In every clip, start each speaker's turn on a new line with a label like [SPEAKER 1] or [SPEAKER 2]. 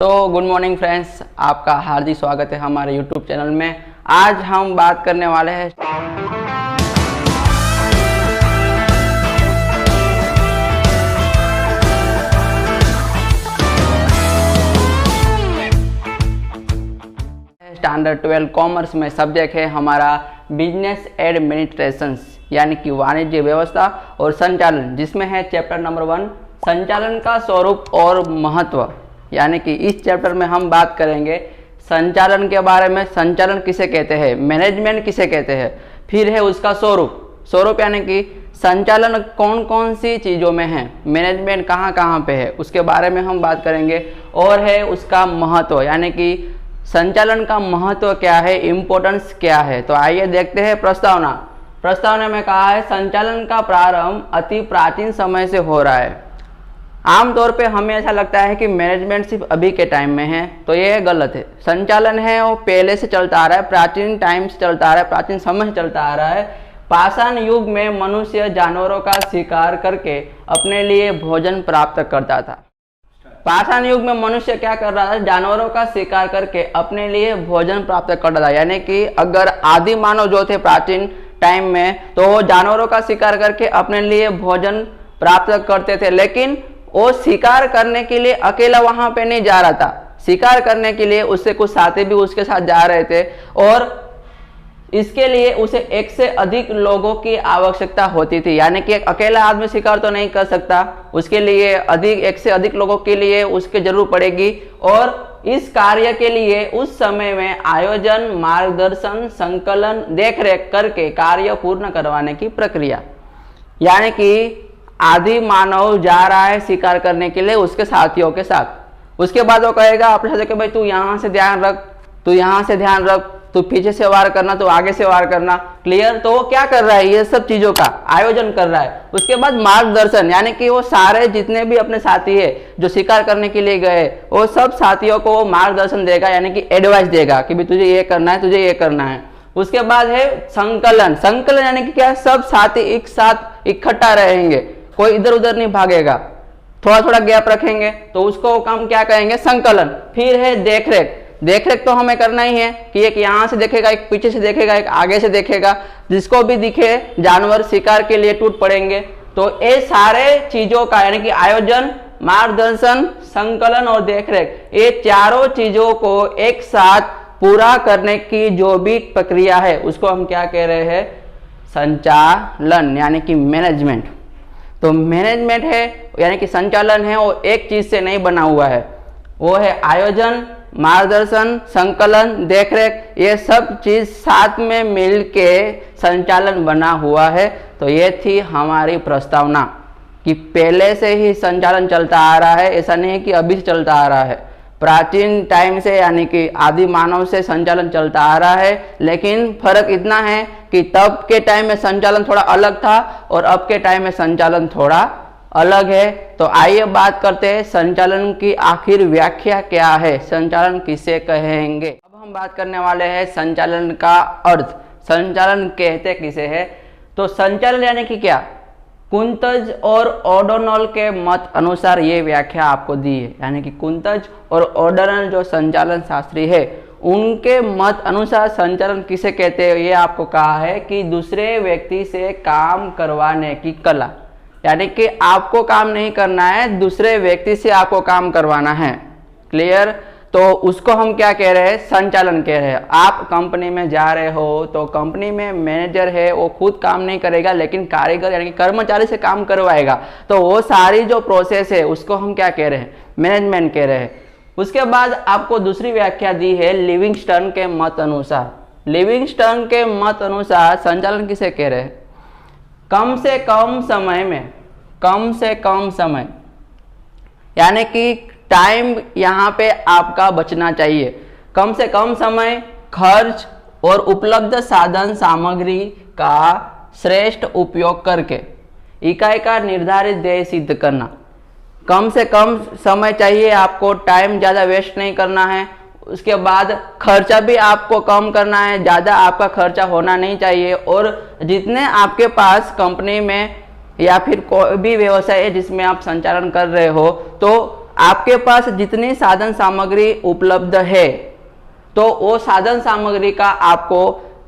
[SPEAKER 1] तो good morning friends, आपका हार्दिक स्वागत है हमारे यूट्यूब चैनल में। आज हम बात करने वाले हैं स्टैंडर्ड 12 कॉमर्स में सब्जेक्ट है हमारा बिजनेस एडमिनिस्ट्रेशन यानी कि वाणिज्य व्यवस्था और संचालन, जिसमें है चैप्टर नंबर 1 संचालन का स्वरूप और महत्व। यानी कि इस चैप्टर में हम बात करेंगे संचालन के बारे में। संचालन किसे कहते हैं, मैनेजमेंट किसे कहते हैं, फिर है उसका स्वरूप यानी कि संचालन कौन कौन सी चीज़ों में है, मैनेजमेंट कहाँ कहाँ पे है, उसके बारे में हम बात करेंगे। और है उसका महत्व यानी कि संचालन का महत्व क्या है, इम्पोर्टेंस क्या है। तो आइए देखते हैं प्रस्तावना में कहा है संचालन का प्रारंभ अति प्राचीन समय से हो रहा है। आमतौर पे हमें ऐसा लगता है कि मैनेजमेंट सिर्फ अभी के टाइम में है, तो ये गलत है। संचालन है वो पहले से चलता आ रहा है, प्राचीन टाइम से चलता आ रहा है, प्राचीन समय से चलता आ रहा है। पाषाण युग में मनुष्य जानवरों का शिकार करके अपने लिए भोजन प्राप्त करता था। पाषाण युग में मनुष्य क्या कर रहा था, जानवरों का शिकार करके अपने लिए भोजन प्राप्त कर रहा था। यानी कि अगर आदि मानव जो थे प्राचीन टाइम में, तो वो जानवरों का शिकार करके अपने लिए भोजन प्राप्त करते थे, लेकिन वो शिकार करने के लिए अकेला वहां पे नहीं जा रहा था। शिकार करने के लिए उससे कुछ साथी भी उसके साथ जा रहे थे, और इसके लिए उसे एक से अधिक लोगों की आवश्यकता होती थी। यानी कि एक अकेला आदमी शिकार तो नहीं कर सकता, उसके लिए एक से अधिक लोगों के लिए उसकी जरूरत पड़ेगी। और इस कार्य के लिए उस समय में आयोजन, मार्गदर्शन, संकलन, देखरेख करके कार्य पूर्ण करवाने की प्रक्रिया। यानी कि आदि मानव जा रहा है शिकार करने के लिए उसके साथियों के साथ। उसके बाद वो कहेगा अपने साथ कि भाई तू यहाँ से ध्यान रख, तू यहाँ से ध्यान रख, तू पीछे से वार करना, तू आगे से वार करना। क्लियर? तो वो क्या कर रहा है, ये सब चीजों का आयोजन कर रहा है। उसके बाद मार्गदर्शन, यानी कि वो सारे जितने भी अपने साथी है जो शिकार करने के लिए गए, वो सब साथियों को मार्गदर्शन देगा, यानी कि एडवाइस देगा कि भाई तुझे ये करना है, तुझे ये करना है। उसके बाद है संकलन यानी कि क्या, सब साथी एक साथ इकट्ठा रहेंगे, कोई इधर उधर नहीं भागेगा, थोड़ा थोड़ा गैप रखेंगे, तो उसको काम क्या कहेंगे, संकलन। फिर है देखरेख तो हमें करना ही है कि एक यहाँ से देखेगा, एक पीछे से देखेगा, एक आगे से देखेगा, जिसको भी दिखे जानवर शिकार के लिए टूट पड़ेंगे। तो ये सारे चीजों का यानी कि आयोजन, मार्गदर्शन, संकलन और देखरेख, ये चारों चीजों को एक साथ पूरा करने की जो भी प्रक्रिया है उसको हम क्या कह रहे हैं, संचालन यानी कि मैनेजमेंट। तो मैनेजमेंट है यानी कि संचालन है, वो एक चीज से नहीं बना हुआ है, वो है आयोजन, मार्गदर्शन, संकलन, देखरेख, ये सब चीज साथ में मिलके संचालन बना हुआ है। तो ये थी हमारी प्रस्तावना कि पहले से ही संचालन चलता आ रहा है, ऐसा नहीं है कि अभी से चलता आ रहा है। प्राचीन टाइम से यानी कि आदि मानव से संचालन चलता आ रहा है, लेकिन फर्क इतना है कि तब के टाइम में संचालन थोड़ा अलग था और अब के टाइम में संचालन थोड़ा अलग है। तो आइए बात करते हैं संचालन की आखिर व्याख्या क्या है, संचालन किसे कहेंगे। अब हम बात करने वाले हैं संचालन का अर्थ, संचालन कहते किसे है। तो संचालन यानी कि क्या, कुंतज और ओडोनल के मत अनुसार ये व्याख्या आपको दी है। यानी कि कुंतज और ओडोनल जो संचालन शास्त्री है, उनके मत अनुसार संचालन किसे कहते हैं, ये आपको कहा है कि दूसरे व्यक्ति से काम करवाने की कला। यानी कि आपको काम नहीं करना है, दूसरे व्यक्ति से आपको काम करवाना है। क्लियर? तो उसको हम क्या कह रहे हैं, संचालन कह रहे हैं। आप कंपनी में जा रहे हो तो कंपनी में मैनेजर है, वो खुद काम नहीं करेगा, लेकिन कारीगर यानी कि कर्मचारी से काम करवाएगा। तो वो सारी जो प्रोसेस है उसको हम क्या कह रहे हैं, मैनेजमेंट कह रहे हैं। उसके बाद आपको दूसरी व्याख्या दी है लिविंगस्टन के मत अनुसार। लिविंगस्टन के मत अनुसार संचालन किसे कह रहे हैं, कम से कम समय यानी कि टाइम यहाँ पे आपका बचना चाहिए। कम से कम समय, खर्च और उपलब्ध साधन सामग्री का श्रेष्ठ उपयोग करके इकाई का निर्धारित ध्येय सिद्ध करना। कम से कम समय चाहिए आपको, टाइम ज़्यादा वेस्ट नहीं करना है। उसके बाद खर्चा भी आपको कम करना है, ज़्यादा आपका खर्चा होना नहीं चाहिए। और जितने आपके पास कंपनी में या फिर कोई भी व्यवसाय है जिसमें आप संचालन कर रहे हो, तो आपके पास जितनी साधन सामग्री उपलब्ध है तो वो साधन सामग्री का आपको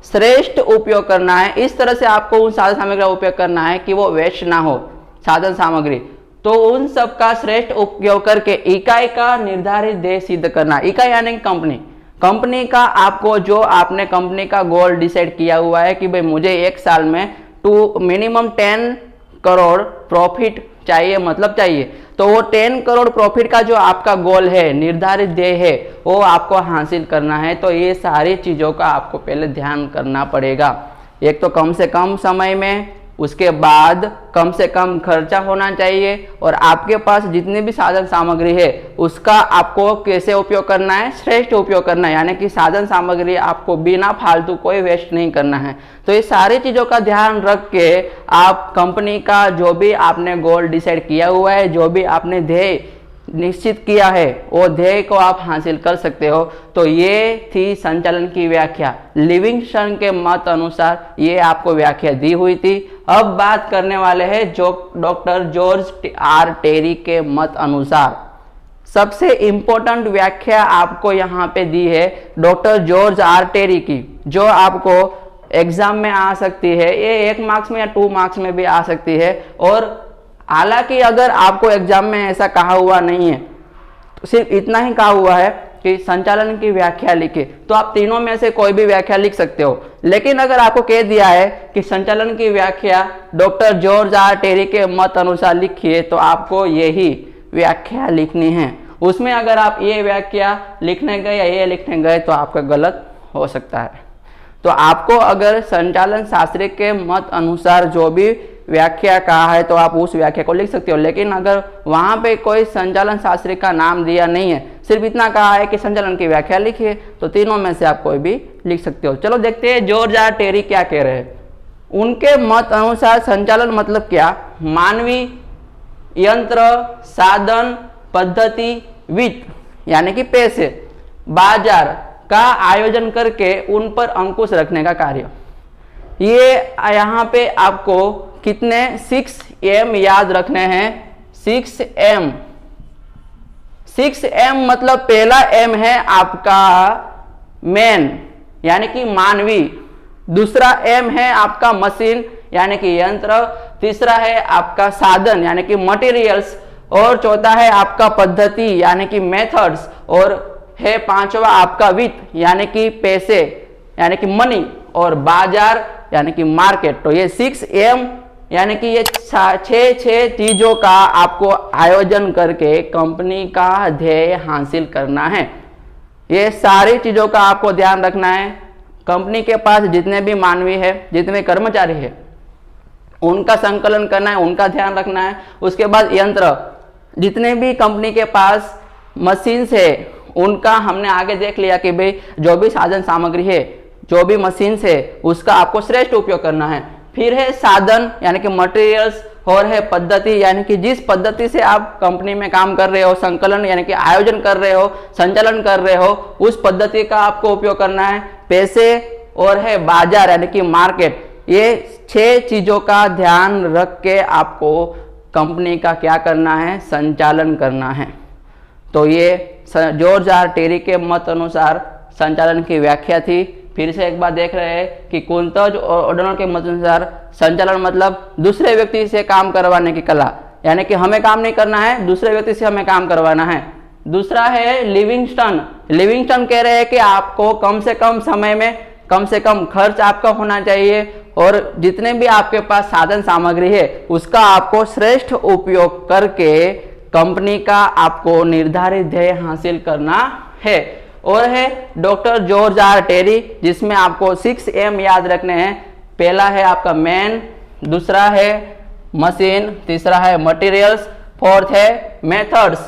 [SPEAKER 1] श्रेष्ठ उपयोग करना है। इस तरह से आपको उन साधन सामग्री का उपयोग करना है कि वो वेस्ट ना हो साधन सामग्री। तो उन सब का श्रेष्ठ उपयोग करके इकाई का निर्धारित ध्येय सिद्ध करना। इकाई यानी कंपनी का आपको जो आपने कंपनी का गोल डिसाइड किया हुआ है कि भाई मुझे एक साल में मिनिमम 10 करोड़ प्रॉफिट चाहिए, मतलब चाहिए, तो वो 10 करोड़ प्रॉफिट का जो आपका गोल है, निर्धारित ध्येय है, वो आपको हासिल करना है। तो ये सारी चीज़ों का आपको पहले ध्यान करना पड़ेगा। एक तो कम से कम समय में, उसके बाद कम से कम खर्चा होना चाहिए, और आपके पास जितनी भी साधन सामग्री है उसका आपको कैसे उपयोग करना है, श्रेष्ठ उपयोग करना है, यानी कि साधन सामग्री आपको बिना फालतू कोई वेस्ट नहीं करना है। तो ये सारी चीज़ों का ध्यान रख के आप कंपनी का जो भी आपने गोल डिसाइड किया हुआ है, जो भी आपने ध्येय निश्चित किया है, वो ध्येय को आप हासिल कर सकते हो। तो ये थी संचालन की व्याख्या। लिविंगस्टन के मत अनुसार ये आपको व्याख्या दी हुई थी। अब बात करने वाले हैं जो डॉक्टर जॉर्ज आर टेरी के मत अनुसार। सबसे इंपॉर्टेंट व्याख्या आपको यहाँ पे दी है डॉक्टर जॉर्ज आर टेरी की, जो आपको एग्जाम में आ सकती है। ये 1 मार्क्स में या 2 मार्क्स में भी आ सकती है। और हालांकि अगर आपको एग्जाम में ऐसा कहा हुआ नहीं है, तो सिर्फ इतना ही कहा हुआ है कि संचालन की व्याख्या लिखे, तो आप तीनों में से कोई भी व्याख्या लिख सकते हो। लेकिन अगर आपको कह दिया है कि संचालन की व्याख्या डॉक्टर जॉर्ज आर टेरी के मत अनुसार लिखिए, तो आपको यही व्याख्या लिखनी है। उसमें अगर आप ये व्याख्या लिखने गए या ये लिखने गए तो आपका गलत हो सकता है। तो आपको अगर संचालन शास्त्री के मत अनुसार जो भी व्याख्या कहा है तो आप उस व्याख्या को लिख सकते हो। लेकिन अगर वहां पे कोई संचालन शास्त्री का नाम दिया नहीं है, सिर्फ इतना कहा है कि संचालन की व्याख्या लिखिए, तो तीनों में से आप कोई भी लिख सकते हो। चलो देखते हैं जॉर्ज आर टेरी क्या कह रहे हैं। उनके मत अनुसार संचालन मतलब क्या? मानवीय, यंत्र, साधन, पद्धति, वित्त यानी कि पैसे, बाजार का आयोजन करके उन पर अंकुश रखने का कार्य। ये यहाँ पे आपको कितने 6M याद रखने हैं। 6M मतलब पहला M है आपका मैन यानी कि मानवीय, दूसरा M है आपका मशीन यानी कि यंत्र, तीसरा है आपका साधन यानी कि मटेरियल्स, और चौथा है आपका पद्धति यानी कि मेथड्स, और है पांचवा आपका वित्त यानी कि पैसे यानी कि मनी, और बाजार यानी कि मार्केट। तो ये 6M यानी कि ये 6 चीजों का आपको आयोजन करके कंपनी का ध्येय हासिल करना है। ये सारी चीजों का आपको ध्यान रखना है। कंपनी के पास जितने भी मानवीय है, जितने कर्मचारी है, उनका संकलन करना है, उनका ध्यान रखना है। उसके बाद यंत्र, जितने भी कंपनी के पास मशीन्स है उनका हमने आगे देख लिया कि भाई जो भी साधन सामग्री है, जो भी मशीन्स है, उसका आपको श्रेष्ठ उपयोग करना है। फिर है साधन यानी कि मटेरियल्स, और है पद्धति यानी कि जिस पद्धति से आप कंपनी में काम कर रहे हो, संकलन यानी कि आयोजन कर रहे हो, संचालन कर रहे हो, उस पद्धति का आपको उपयोग करना है। पैसे और है बाजार यानी कि मार्केट। ये 6 चीजों का ध्यान रख के आपको कंपनी का क्या करना है, संचालन करना है। तो ये जॉर्ज आर टेरी के मत अनुसार संचालन की व्याख्या थी। फिर से एक बार देख रहे हैं कि कुंतज और ओडोनल के मत अनुसार संचालन मतलब दूसरे व्यक्ति से काम करवाने की कला, यानी कि हमें काम नहीं करना है, दूसरे व्यक्ति से हमें काम करवाना है। दूसरा है लिविंगस्टन कह रहे हैं कि आपको कम से कम समय में कम से कम खर्च आपका होना चाहिए, और जितने भी आपके पास साधन सामग्री है उसका आपको श्रेष्ठ उपयोग करके कंपनी का आपको निर्धारित ध्येय हासिल करना है। और है डॉक्टर जॉर्ज आर टेरी, जिसमें आपको 6M याद रखने हैं। पहला है आपका मैन, दूसरा है मशीन, तीसरा है मटेरियल्स, फोर्थ है मेथड्स,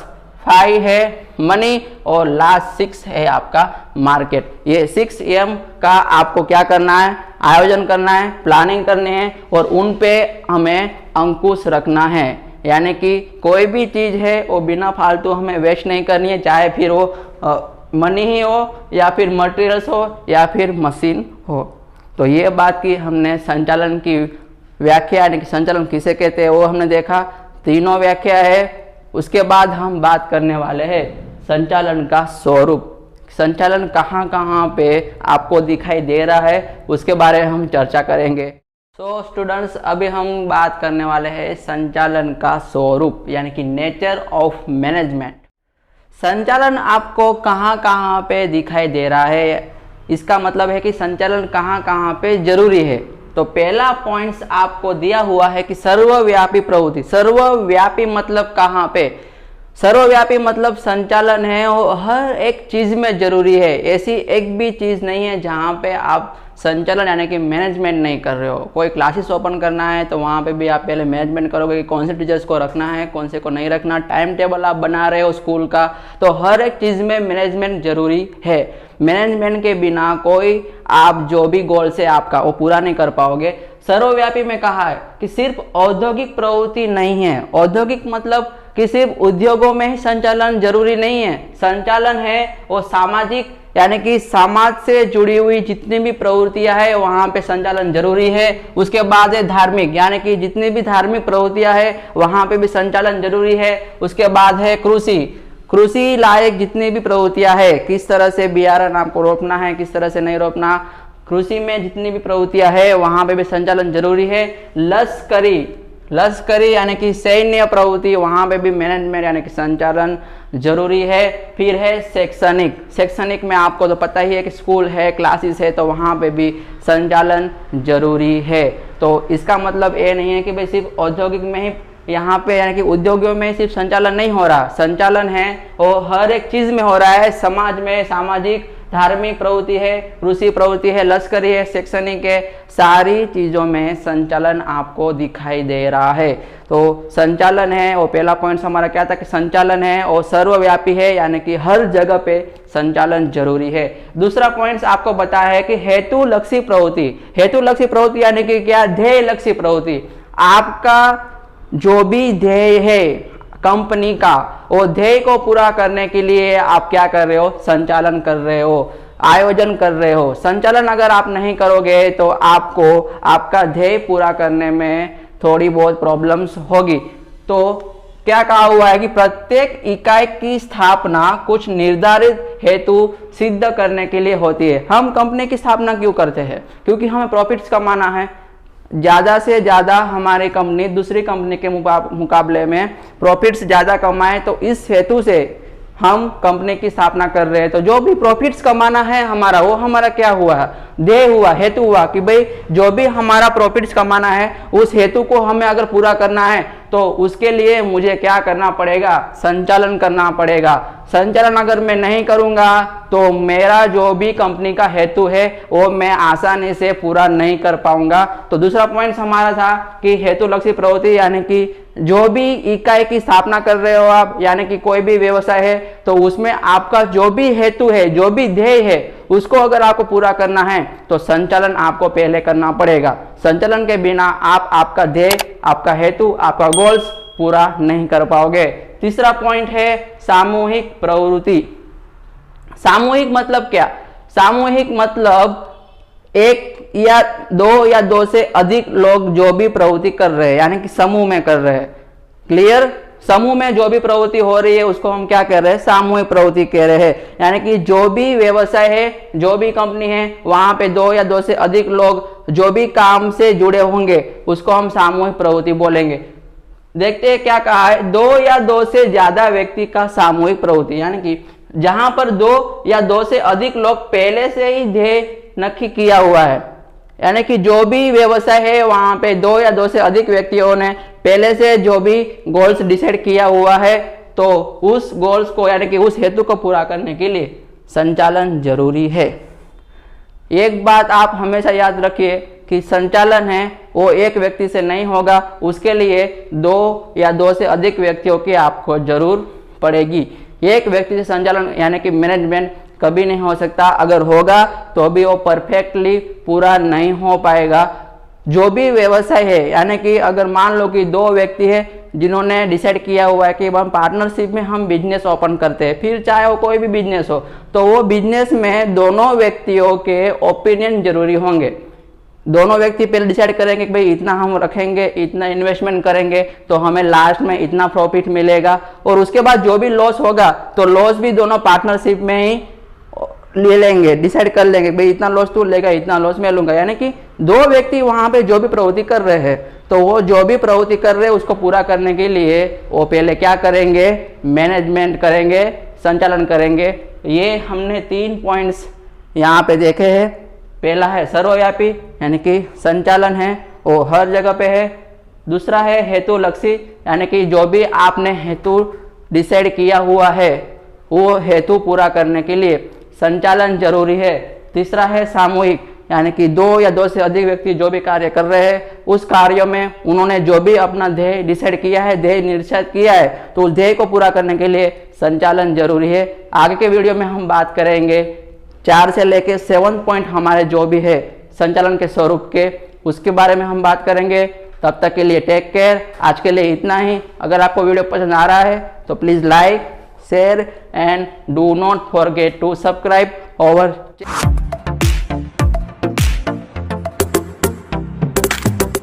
[SPEAKER 1] 5 है मनी, और लास्ट 6 है आपका मार्केट। ये 6M का आपको क्या करना है, आयोजन करना है, प्लानिंग करनी है, और उन पे हमें अंकुश रखना है। यानी कि कोई भी चीज है वो बिना फालतू हमें वेस्ट नहीं करनी है, चाहे फिर वो मनी ही हो या फिर मटेरियल्स हो या फिर मशीन हो। तो ये बात की हमने संचालन की व्याख्या यानी कि संचालन किसे कहते हैं वो हमने देखा। तीनों व्याख्या है, उसके बाद हम बात करने वाले हैं संचालन का स्वरूप। संचालन कहाँ कहाँ पे आपको दिखाई दे रहा है उसके बारे में हम चर्चा करेंगे। सो स्टूडेंट्स, अभी हम बात करने वाले हैं संचालन का स्वरूप यानी कि नेचर ऑफ मैनेजमेंट। संचालन आपको कहाँ कहाँ पे दिखाई दे रहा है, इसका मतलब है कि संचालन कहाँ कहाँ पे जरूरी है। तो पहला पॉइंट्स आपको दिया हुआ है कि सर्वव्यापी प्रवृत्ति। सर्वव्यापी मतलब कहाँ पे? सर्वव्यापी मतलब संचालन है और हर एक चीज में जरूरी है। ऐसी एक भी चीज नहीं है जहाँ पे आप संचालन यानी कि मैनेजमेंट नहीं कर रहे हो। कोई क्लासेस ओपन करना है तो वहाँ पे भी आप पहले मैनेजमेंट करोगे कि कौन से टीचर्स को रखना है, कौन से को नहीं रखना। टाइम टेबल आप बना रहे हो स्कूल का, तो हर एक चीज़ में मैनेजमेंट जरूरी है। मैनेजमेंट के बिना कोई आप जो भी गोल से आपका वो पूरा नहीं कर पाओगे। सर्वव्यापी में कहा है कि सिर्फ औद्योगिक प्रवृत्ति नहीं है। औद्योगिक मतलब कि सिर्फ उद्योगों में ही संचालन जरूरी नहीं है। संचालन है वो सामाजिक यानी कि समाज से जुड़ी हुई जितनी भी प्रवृत्तियां है वहां पे संचालन जरूरी है। उसके बाद है धार्मिक यानी कि जितनी भी धार्मिक प्रवृत्तियां है वहां पे भी संचालन जरूरी है। उसके बाद है कृषि लायक जितनी भी प्रवृत्तियां है, किस तरह से बियारण आपको रोपना है, किस तरह से नहीं रोपना, कृषि में जितनी भी प्रवृत्तियां है वहां पे भी संचालन जरूरी है। लश्करी यानी कि सैन्य प्रवृत्ति, वहां पे भी मैनेजमेंट यानी कि संचालन जरूरी है। फिर है शैक्षणिक में आपको तो पता ही है कि स्कूल है, क्लासेस है, तो वहां पे भी संचालन जरूरी है। तो इसका मतलब ये नहीं है कि भाई सिर्फ औद्योगिक में ही यहाँ पे यानी कि उद्योगों में सिर्फ संचालन नहीं हो रहा। संचालन है वो हर एक चीज में हो रहा है। समाज में सामाजिक धार्मिक प्रवृत्ति है, कृषि प्रवृत्ति है, लश्करी है, शैक्षणिक है, सारी चीजों में संचालन आपको दिखाई दे रहा है। तो संचालन है वो पहला पॉइंट हमारा क्या था कि संचालन है और सर्वव्यापी है यानी कि हर जगह पे संचालन जरूरी है। दूसरा पॉइंट आपको बताया है कि हेतु लक्षी प्रवृत्ति यानी कि क्या? ध्येय लक्षी प्रवृत्ति। आपका जो भी ध्येय है कंपनी का, वो ध्येय को पूरा करने के लिए आप क्या कर रहे हो? संचालन कर रहे हो, आयोजन कर रहे हो। संचालन अगर आप नहीं करोगे तो आपको आपका ध्येय पूरा करने में थोड़ी बहुत प्रॉब्लम्स होगी। तो क्या कहा हुआ है कि प्रत्येक इकाई की स्थापना कुछ निर्धारित हेतु सिद्ध करने के लिए होती है। हम कंपनी की स्थापना क्यों करते हैं? क्योंकि हमें प्रॉफिट्स कमाना है। ज़्यादा से ज़्यादा हमारी कंपनी दूसरी कंपनी के मुकाबले में प्रॉफिट्स ज़्यादा कमाए, तो इस हेतु से हम कंपनी की स्थापना कर रहे हैं। तो जो भी प्रॉफिट्स कमाना है हमारा, वो हमारा क्या हुआ है? ध्येय हुआ, हेतु हुआ कि भाई जो भी हमारा प्रॉफिट्स कमाना है उस हेतु को हमें अगर पूरा करना है तो उसके लिए मुझे क्या करना पड़ेगा? संचालन करना पड़ेगा। संचालन अगर मैं नहीं करूंगा तो मेरा जो भी कंपनी का हेतु है वो मैं आसानी से पूरा नहीं कर पाऊंगा। तो दूसरा पॉइंट हमारा था कि हेतु लक्षी प्रवृत्ति यानी कि जो भी इकाई की स्थापना कर रहे हो आप, यानी कि कोई भी व्यवसाय है, तो उसमें आपका जो भी हेतु है, जो भी ध्येय है, उसको अगर आपको पूरा करना है तो संचालन आपको पहले करना पड़ेगा। संचालन के बिना आप आपका ध्येय, आपका हेतु, आपका गोल्स पूरा नहीं कर पाओगे। तीसरा पॉइंट है सामूहिक प्रवृत्ति। सामूहिक मतलब क्या? सामूहिक मतलब एक या दो से अधिक लोग जो भी प्रवृत्ति कर रहे हैं यानी कि समूह में कर रहे हैं। क्लियर? समूह में जो भी प्रवृत्ति हो रही है उसको हम क्या कह रहे हैं? सामूहिक प्रवृत्ति कह रहे हैं। यानी कि जो भी व्यवसाय है, जो भी कंपनी है, वहां पे दो से अधिक लोग जो भी काम से जुड़े होंगे उसको हम सामूहिक प्रवृत्ति बोलेंगे। देखते हैं क्या कहा है। दो से ज्यादा व्यक्ति का सामूहिक प्रवृत्ति यानी कि जहां पर दो से अधिक लोग पहले से ही ध्येय नक्की किया हुआ है, यानी कि जो भी व्यवसाय है वहां पे दो से अधिक व्यक्तियों ने पहले से जो भी गोल्स डिसाइड किया हुआ है, तो उस गोल्स को यानी कि उस हेतु को पूरा करने के लिए संचालन जरूरी है। एक बात आप हमेशा याद रखिए कि संचालन है वो एक व्यक्ति से नहीं होगा, उसके लिए दो से अधिक व्यक्तियों की आपको जरूर पड़ेगी। एक व्यक्ति से संचालन यानी कि मैनेजमेंट कभी नहीं हो सकता। अगर होगा तो भी वो परफेक्टली पूरा नहीं हो पाएगा। जो भी व्यवसाय है यानी कि अगर मान लो कि दो व्यक्ति है जिन्होंने डिसाइड किया हुआ है कि हम पार्टनरशिप में हम बिजनेस ओपन करते हैं, फिर चाहे वो कोई भी बिजनेस हो, तो वो बिजनेस में दोनों व्यक्तियों के ओपिनियन जरूरी होंगे। दोनों व्यक्ति पहले डिसाइड करेंगे कि भाई इतना हम रखेंगे, इतना इन्वेस्टमेंट करेंगे तो हमें लास्ट में इतना प्रॉफिट मिलेगा, और उसके बाद जो भी लॉस होगा तो लॉस भी दोनों पार्टनरशिप में ही ले लेंगे, डिसाइड कर लेंगे भाई इतना लॉस तू लेगा, इतना लॉस मैं लूंगा। यानी कि दो व्यक्ति वहां पे जो भी प्रवृत्ति कर रहे हैं तो वो जो भी प्रवृत्ति कर रहे हैं उसको पूरा करने के लिए वो पहले क्या करेंगे, मैनेजमेंट करेंगे, संचालन करेंगे। ये हमने 3 पॉइंट्स यहाँ पे देखे हैं। पहला है सर्वव्यापी, यानी कि संचालन है वो हर जगह पे है। दूसरा है हेतु लक्षी, यानी कि जो भी आपने हेतु डिसाइड किया हुआ है वो हेतु पूरा करने के लिए संचालन जरूरी है। तीसरा है सामूहिक, यानी कि 2 या 2 से अधिक व्यक्ति जो भी कार्य कर रहे हैं उस कार्य में उन्होंने जो भी अपना ध्येय डिसाइड किया है, ध्येय निश्चित किया है, तो उस ध्येय को पूरा करने के लिए संचालन जरूरी है। आगे के वीडियो में हम बात करेंगे 4 से लेके 7 पॉइंट हमारे जो भी है संचालन के स्वरूप के, उसके बारे में हम बात करेंगे। तब तक के लिए टेक केयर। आज के लिए इतना ही। अगर आपको वीडियो पसंद आ रहा है तो please like, share and do not forget to subscribe our channel.